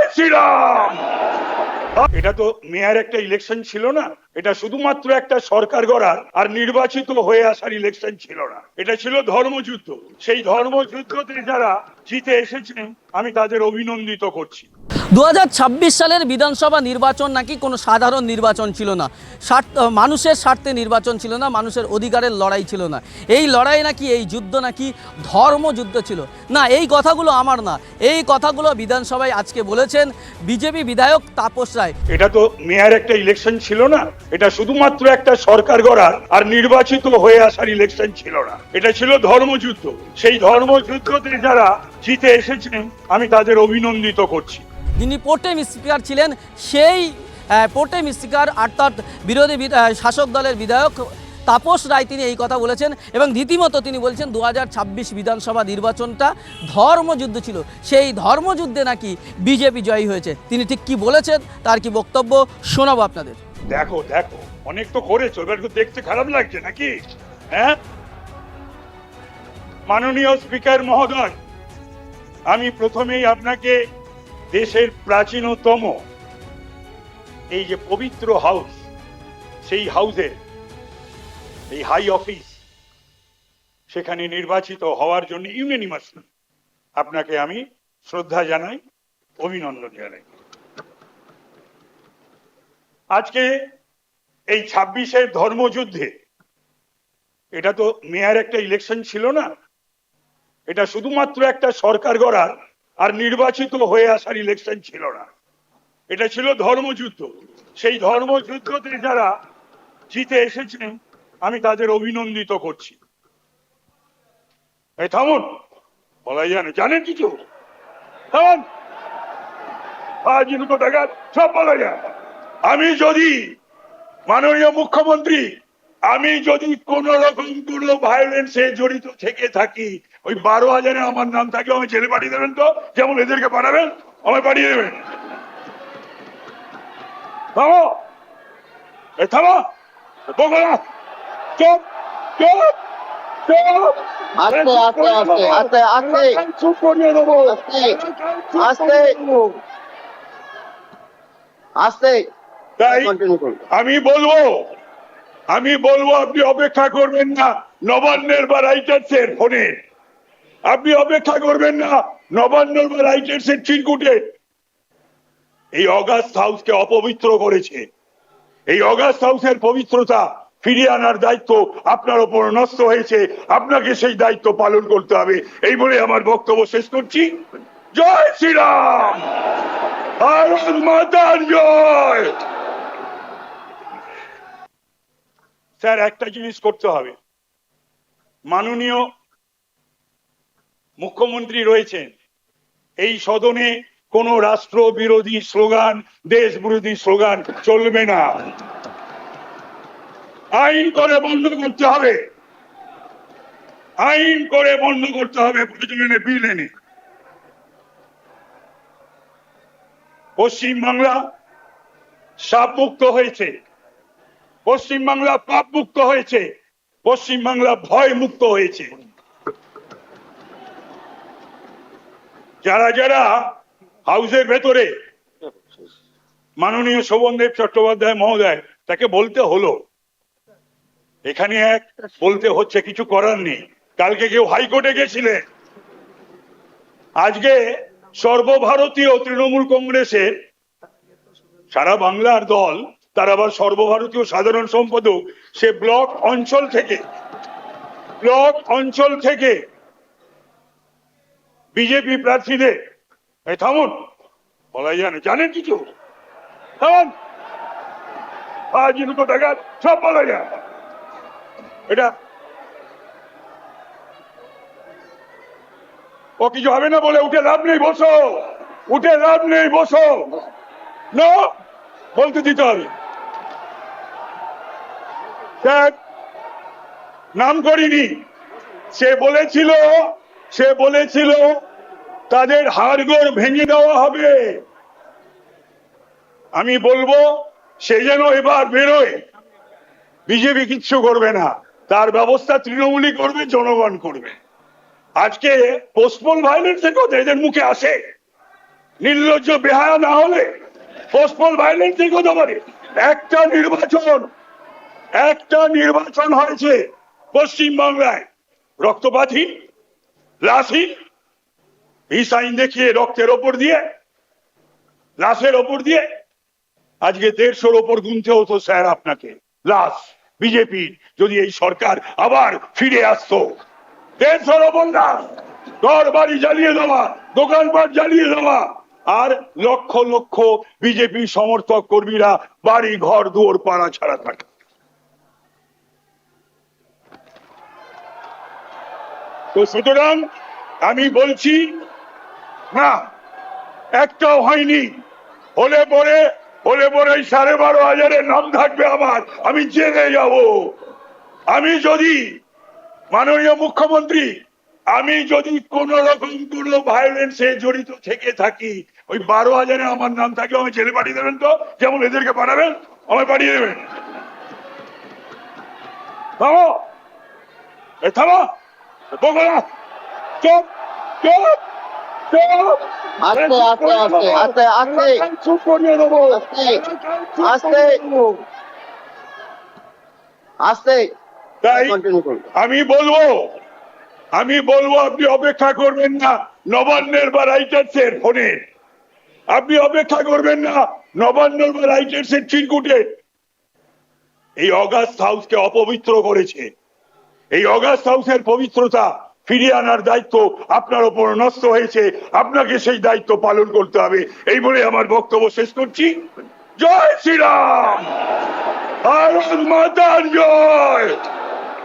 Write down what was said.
জয় শ্রীরাম। এটা তো মেয়ার একটা ইলেকশন ছিল না, এটা শুধুমাত্র একটা সরকার গড়ার আর নির্বাচিত হয়ে আসার ইলেকশন ছিল না, এটা ছিল ধর্মযুদ্ধ। সেই ধর্মযুদ্ধতে যারা জিতে এসেছেন আমি তাদের অভিনন্দিত করছি। 2026 সালের বিধানসভা নির্বাচন নাকি কোনো সাধারণ নির্বাচন ছিল না, মানুষের স্বার্থে নির্বাচন ছিল না, মানুষের অধিকারের লড়াই ছিল না। এই লড়াই নাকি, এই যুদ্ধ নাকি ধর্মযুদ্ধ ছিল। না, এই কথাগুলো আমার না, এই কথাগুলো বিধানসভায় আজকে বলেছেন বিজেপি বিধায়ক তাপস রায়। এটা তো মেয়ার একটা ইলেকশন ছিল না, এটা শুধুমাত্র একটা সরকার গড়ার আর নির্বাচিত হয়ে আসার ইলেকশন ছিল না, এটা ছিল ধর্মযুদ্ধ। সেই ধর্মযুদ্ধতে যারা জিতে এসেছেন আমি তাদের অভিনন্দিত করছি। যিনি প্রোটেম স্পিকার ছিলেন, সেই প্রোটেম স্পিকার অর্থাৎ বিরোধী শাসক দলের বিধায়ক তাপস রায় তিনি এই কথা বলেছেন এবং রীতিমতো তিনি বলছেন 2026 বিধানসভা নির্বাচনটা ধর্মযুদ্ধ ছিল, সেই ধর্মযুদ্ধে নাকি বিজেপি জয়ী হয়েছে। তিনি ঠিক কি বলেছেন, তার কি বক্তব্য শোনাবো আপনাদের। দেখো দেখো, অনেক তো করেছো, এবার তো দেখতে খারাপ লাগছে নাকি? হ্যাঁ, মাননীয় স্পিকার মহোদয়, আমি প্রথমেই আপনাকে দেশের প্রাচীনতম এই যে পবিত্র হাউস, সেই হাউসে এই হাই অফিস, সেখানে নির্বাচিত হওয়ার জন্য ইউনানিমাসলি আপনাকে আমি শ্রদ্ধা জানাই, অভিনন্দন জানাই। আজকে এই 26-এর ধর্মযুদ্ধে, এটা তো মেয়ার একটা ইলেকশন ছিল না, এটা শুধুমাত্র একটা সরকার গড়ার আর নির্বাচিত হয়ে আসার ইলেকশন ছিল না, এটা ছিল ধর্মযুদ্ধ। সেই ধর্মযুদ্ধতে যারা জিতে এসেছেন আমি তাদের অভিনন্দিত করছি। এই থামুন, বলাই জানেন কিছু? থামুন, সব বলা যায়। আমি যদি, মাননীয় মুখ্যমন্ত্রী, আমি যদি কোন রকম কোনো ভায়োলেন্সে জড়িত থেকে থাকি, ওই 12,000-এ আমার নাম থাকে, আমি জেলে পাঠিয়ে দেবেন তো, যেমন এদেরকে পাঠাবেন, আমায় পাঠিয়ে দেবেন। থামো, এই থামো, বলো না, চুপ চুপ চুপ। আস্তে আস্তে আস্তে আস্তে আস্তে চুপ করিয়ে দেবো, আস্তে আস্তে তাই কন্টিনিউ করুন। আমি বলবো আপনি অপেক্ষা করবেন না নবান্নের বা রাইটার্সের ফোনে, আপনি অপেক্ষা করবেন না নবান্নের বা রাইটার্সের চিরকুটে। এই অগাস্ট হাউসকে অপবিত্র করেছে, এই অগাস্ট হাউসের পবিত্রতা ফিরিয়ে আনার দায়িত্ব আপনার উপর নষ্ট হয়েছে, আপনাকে সেই দায়িত্ব পালন করতে হবে। এই বলে আমার বক্তব্য শেষ করছি। জয় শ্রীরাম, ভারত মাতার জয়। স্যার, একটা জিনিস করতে হবে, মাননীয় মুখ্যমন্ত্রী রয়েছেন, এই সদনে কোন রাষ্ট্র বিরোধী স্লোগান, দেশ বিরোধী স্লোগান চলবে না, আইন করে বন্ধ করতে হবে, আইন করে বন্ধ করতে হবে, প্রয়োজনে বিল এনে। পশ্চিমবাংলা সাপ মুক্ত হয়েছে, পশ্চিমবাংলা পাপ মুক্ত হয়েছে, পশ্চিমবাংলা ভয় মুক্ত হয়েছে। যারা যারা হাউসের ভেতরে, মাননীয় শোভনদেব চট্টোপাধ্যায় মহোদয়, তাকে বলতে হলো, এখানে এক বলতে হচ্ছে, কিছু করার নেই। কালকে কেউ হাইকোর্টে গেছিলেন, আজকে সর্বভারতীয় তৃণমূল কংগ্রেসের সারা বাংলার দল, তার আবার সর্বভারতীয় সাধারণ সম্পাদক, সে ব্লক অঞ্চল থেকে বিজেপি প্রার্থীদের, এই থামুন, বলাই জানেন কিছু? থামুন, সব বলা যায়। এটা ও কিছু হবে না বলে উঠে লাভ নেই, বসো, উঠে লাভ নেই, বসো না, বলতে দিতে হবে। নাম করিনি, সে বলেছিল তাদের হাড়গোড় ভেঙে দেওয়া হবে। আমি বলবো সে যেন এবার বেরোয়, বিজেপি কিচ্ছু করবে না, তার ব্যবস্থা তৃণমূলই করবে, জনগণ করবে। আজকে পোস্টপোন ভায়োলেন্সের কথা এদের মুখে আসে, নির্লজ্জ বেহায়া না হলে পোস্টপল ভায়োলেন্সের কথা বলে। একটা নির্বাচন হয়েছে পশ্চিমবাংলায়, রক্তপাতহীন, লাশহীন, এই সাইন দেখিয়ে রক্তের ওপর দিয়ে, লাশের ওপর দিয়ে আজকে 150-র ওপর গুনতে হতো স্যার আপনাকে লাশ। বিজেপি যদি এই সরকার আবার ফিরে আসতো, 150-র ওপর লাশ, ঘর বাড়ি জ্বালিয়ে দেওয়া, দোকানপাট জ্বালিয়ে দেওয়া, আর লক্ষ লক্ষ বিজেপি সমর্থক কর্মীরা বাড়ি ঘর দুয়ার পাড়া ছাড়া থাকে। তো সুতরাং আমি বলছি না, একটাও হয়নি। হলে পরে 12,500 নাম থাকবে আমার, আমি জেলে যাব। আমি যদি মাননীয় মুখ্যমন্ত্রী, আমি যদি কোন রকম কোন ভায়োলেন্সে জড়িত থেকে থাকি, ওই 12,000 আমার নাম থাকলে আমি জেলে পাঠিয়ে দেবেন তো, যেমন এদেরকে পাঠাবেন, আমায় পাঠিয়ে দেবেন। থামো, থামো, বকো না, চুপ চুপ চুপ। আস্তে আস্তে আস্তে আস্তে আস্তে চুপ করিয়ে দেবো, আস্তে আস্তে তাই কন্টিনিউ করুন। আমি বলবো আপনি অপেক্ষা করবেন না নবান্নের বা রাইটার্সের ফোনে, আপনি অপেক্ষা করবেন না নবান্নের বা রাইটার্সের চিরকুটে। এই অগাস্ট হাউসকে অপবিত্র করেছে, এই অগাস্ট হাউসের পবিত্রতা ফিরিয়ে আনার দায়িত্ব আপনার উপর ন্যস্ত হয়েছে, আপনাকে সেই দায়িত্ব পালন করতে হবে। এই বলে আমার বক্তব্য শেষ করছি। জয় শ্রীরাম, ভারত মাতার জয়।